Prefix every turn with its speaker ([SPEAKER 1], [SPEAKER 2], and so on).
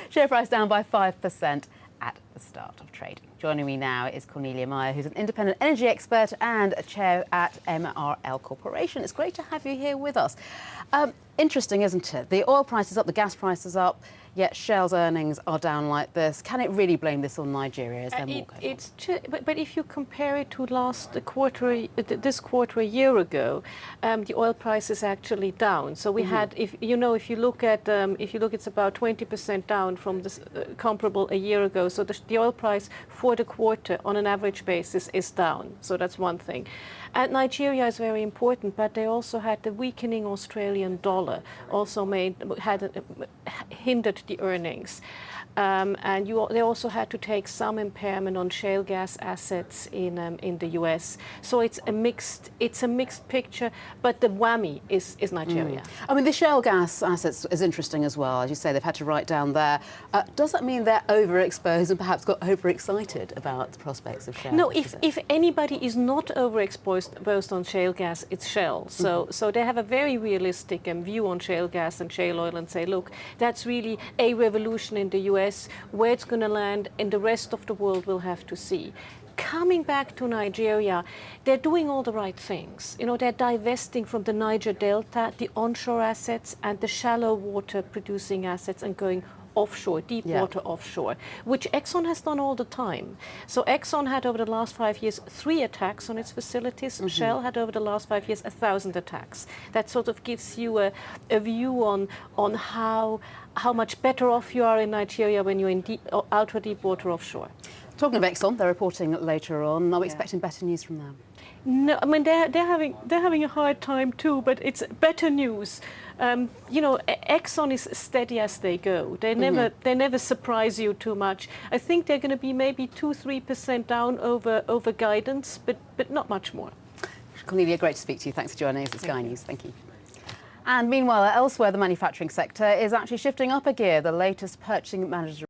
[SPEAKER 1] Share price down by 5% at the start of trading. Joining me now is Cornelia Meyer, who's an independent energy expert and a chair at MRL Corporation. It's great to have you here with us. Interesting, isn't it? The oil price is up, the gas price is up, yet Shell's earnings are down like this. Can it really blame this on Nigeria? Is there more going on?
[SPEAKER 2] But if you compare it to this quarter a year ago, the oil price is actually down. So we had, if you look at, it's about 20% down from this comparable a year ago. So the oil price for the quarter on an average basis is down. So that's one thing. And Nigeria is very important, but they also had the weakening Australian dollar, also hindered the earnings. And they also had to take some impairment on shale gas assets in the US. So it's a mixed picture, but the whammy is Nigeria.
[SPEAKER 1] I mean, the shale gas assets is interesting as well. As you say, they've had to write down there. Does that mean they're overexposed and perhaps got overexcited about the prospects of shale?
[SPEAKER 2] No, if anybody is not overexposed on shale gas, it's Shell. So they have a very realistic view on shale gas and shale oil and say, look, that's really a revolution in the US. Where it's going to land in the rest of the world, we'll have to see. Coming back to Nigeria, they're doing all the right things. You know, they're divesting from the Niger Delta, the onshore assets and the shallow water producing assets and going offshore, deep water offshore, which Exxon has done all the time. So Exxon had over the last 5 years 3 attacks on its facilities. Shell had over the last 5 years 1,000 attacks. That sort of gives you a view on how much better off you are in Nigeria when you're in ultra deep water offshore.
[SPEAKER 1] Talking of Exxon, they're reporting later on. Are we expecting better news from them?
[SPEAKER 2] No, I mean they're having a hard time too, but it's better news. Exxon is steady as they go. They never surprise you too much. I think they're going to be maybe 2-3% down over guidance, but not much more.
[SPEAKER 1] Cornelia, great to speak to you. Thanks for joining us at Sky News. Thank you. And meanwhile, elsewhere, the manufacturing sector is actually shifting up a gear. The latest purchasing managers